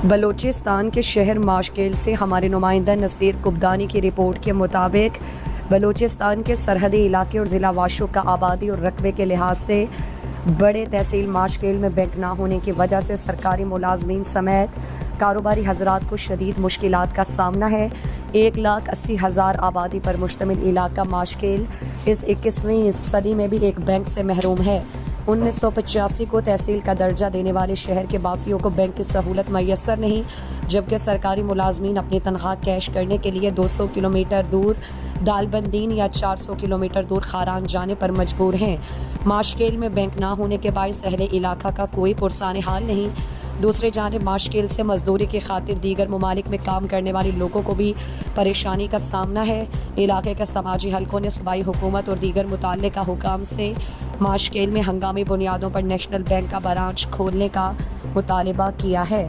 بلوچستان کے شہر ماشکیل سے ہمارے نمائندہ نصیر قبدانی کی رپورٹ کے مطابق بلوچستان کے سرحدی علاقے اور ضلع واشو کا آبادی اور رقبے کے لحاظ سے بڑے تحصیل ماشکیل میں بینک نہ ہونے کی وجہ سے سرکاری ملازمین سمیت کاروباری حضرات کو شدید مشکلات کا سامنا ہے۔ 1,80,000 آبادی پر مشتمل علاقہ ماشکیل اس 21ویں صدی میں بھی ایک بینک سے محروم ہے۔ 1985 کو تحصیل کا درجہ دینے والے شہر کے باسیوں کو بینک کی سہولت میسر نہیں، جبکہ سرکاری ملازمین اپنی تنخواہ کیش کرنے کے لیے 200 کلومیٹر دور دالبندین یا 400 کلومیٹر دور خاران جانے پر مجبور ہیں۔ ماشکیل میں بینک نہ ہونے کے باعث اہل علاقہ کا کوئی پرسان حال نہیں۔ دوسری جانب ماشکیل سے مزدوری کی خاطر دیگر ممالک میں کام کرنے والے لوگوں کو بھی پریشانی کا سامنا ہے۔ علاقے کے سماجی حلقوں نے صوبائی حکومت اور دیگر متعلقہ حکام سے ماشکیل میں ہنگامی بنیادوں پر نیشنل بینک کا برانچ کھولنے کا مطالبہ کیا ہے۔